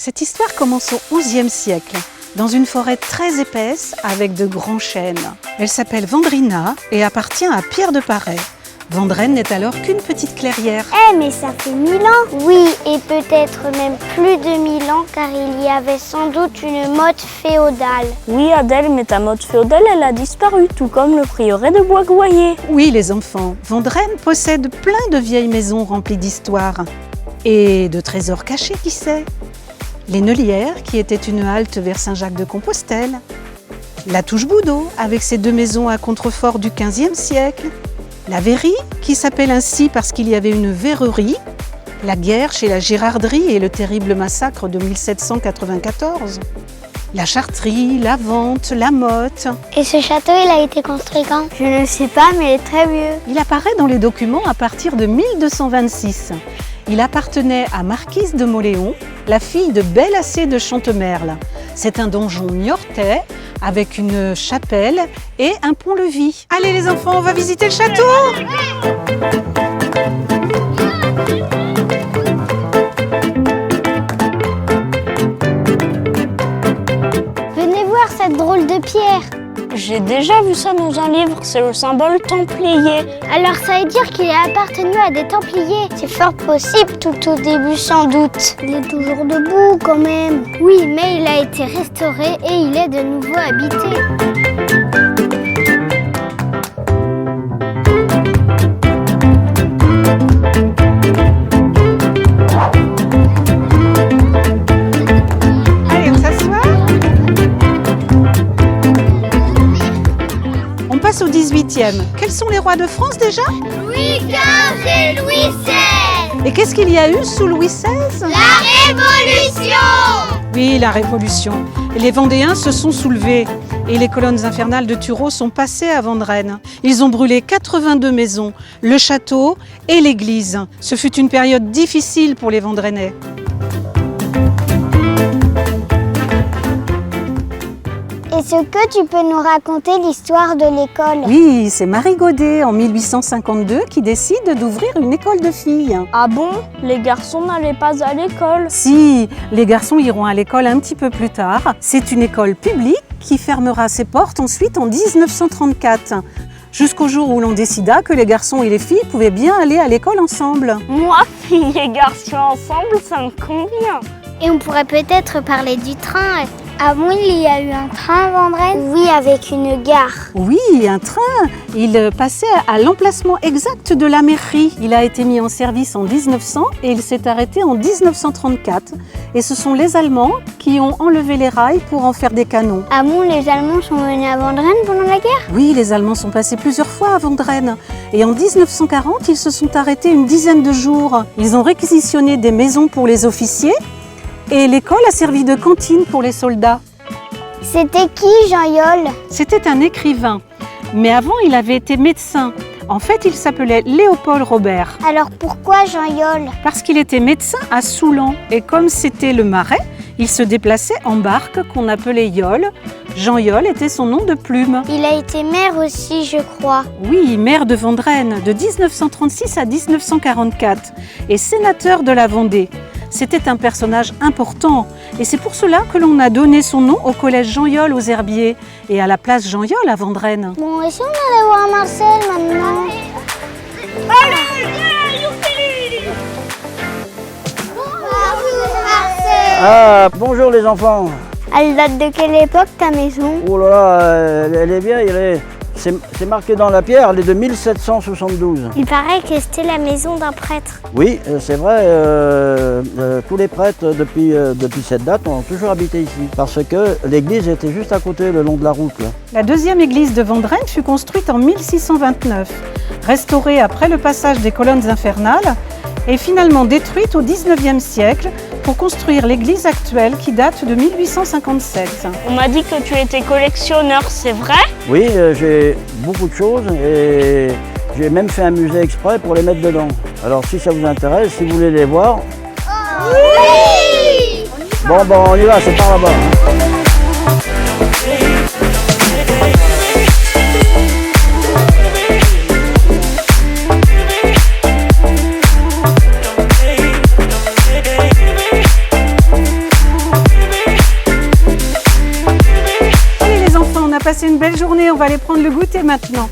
Cette histoire commence au XIe siècle, dans une forêt très épaisse avec de grands chênes. Elle s'appelle Vendrina et appartient à Pierre de Paray. Vendrenne n'est alors qu'une petite clairière. Mais ça fait 1000 ans. Oui, et peut-être même plus de 1000 ans, car il y avait sans doute une mode féodale. Oui, Adèle, mais ta mode féodale, elle a disparu, tout comme le prieuré de Bois-Goyer. Oui, les enfants, Vendrenne possède plein de vieilles maisons remplies d'histoires. Et de trésors cachés, qui sait? Les Neulières, qui était une halte vers Saint-Jacques-de-Compostelle. La Touche-Boudot, avec ses 2 maisons à contrefort du XVe siècle. La Verrie, qui s'appelle ainsi parce qu'il y avait une verrerie. La guerre chez la Girarderie et le terrible massacre de 1794. La Chartrerie, la Vente, la Motte. Et ce château, il a été construit quand? Je ne sais pas, mais il est très vieux. Il apparaît dans les documents à partir de 1226. Il appartenait à Marquise de Mauléon, la fille de Belacé de Chantemerle. C'est un donjon niortais avec une chapelle et un pont-levis. Allez les enfants, on va visiter le château! Venez voir cette drôle de pierre. J'ai déjà vu ça dans un livre, c'est le symbole templier. Alors ça veut dire qu'il a appartenu à des templiers. C'est fort possible tout au début sans doute. Il est toujours debout quand même. Oui, mais il a été restauré et il est de nouveau habité. Allez, on s'assoit. On passe au 18e. Quels sont les rois de France déjà? Louis XV et Louis XVI. Et qu'est-ce qu'il y a eu sous Louis XVI? La Révolution. Oui, la Révolution. Les Vendéens se sont soulevés et les colonnes infernales de Turot sont passées à Vendrenne. Ils ont brûlé 82 maisons, le château et l'église. Ce fut une période difficile pour les Vendrennais. Est-ce que tu peux nous raconter l'histoire de l'école? Oui, c'est Marie Godet en 1852 qui décide d'ouvrir une école de filles. Ah bon? Les garçons n'allaient pas à l'école? Si, les garçons iront à l'école un petit peu plus tard. C'est une école publique qui fermera ses portes ensuite en 1934. Jusqu'au jour où l'on décida que les garçons et les filles pouvaient bien aller à l'école ensemble. Moi, filles et garçons ensemble, ça me convient. Et on pourrait peut-être parler du train. Ah bon, il y a eu un train à Vendrenne? Oui, avec une gare. Oui, un train. Il passait à l'emplacement exact de la mairie. Il a été mis en service en 1900 et il s'est arrêté en 1934. Et ce sont les Allemands qui ont enlevé les rails pour en faire des canons. Ah bon, les Allemands sont venus à Vendrenne pendant la guerre? Oui, les Allemands sont passés plusieurs fois à Vendrenne. Et en 1940, ils se sont arrêtés une dizaine de jours. Ils ont réquisitionné des maisons pour les officiers. Et l'école a servi de cantine pour les soldats. C'était qui, Jean Yol? C'était un écrivain, mais avant il avait été médecin. En fait, il s'appelait Léopold Robert. Alors pourquoi Jean Yol? Parce qu'il était médecin à Soulan. Et comme c'était le Marais, il se déplaçait en barque qu'on appelait Yol. Jean Yol était son nom de plume. Il a été maire aussi, je crois. Oui, maire de Vendrenne, de 1936 à 1944, et sénateur de la Vendée. C'était un personnage important et c'est pour cela que l'on a donné son nom au collège Jean Yol aux Herbiers et à la place Jean Yol à Vendrenne. Bon, et si on allait voir Marcel maintenant? Bonjour Marcel. Ah, bonjour les enfants. Elle date de quelle époque ta maison? Oh là là, elle est vieille, c'est marqué dans la pierre, elle est de 1772. Il paraît que c'était la maison d'un prêtre. Oui, c'est vrai, tous les prêtres depuis cette date ont toujours habité ici. Parce que l'église était juste à côté, le long de la route. Là. La deuxième église de Vendrenne fut construite en 1629, restaurée après le passage des colonnes infernales et finalement détruite au XIXe siècle pour construire l'église actuelle qui date de 1857. On m'a dit que tu étais collectionneur, c'est vrai? Oui, j'ai beaucoup de choses et j'ai même fait un musée exprès pour les mettre dedans. Alors si ça vous intéresse, si vous voulez les voir... Oui! Bon, on y va, c'est par là-bas. passé une belle journée. On va aller prendre le goûter maintenant.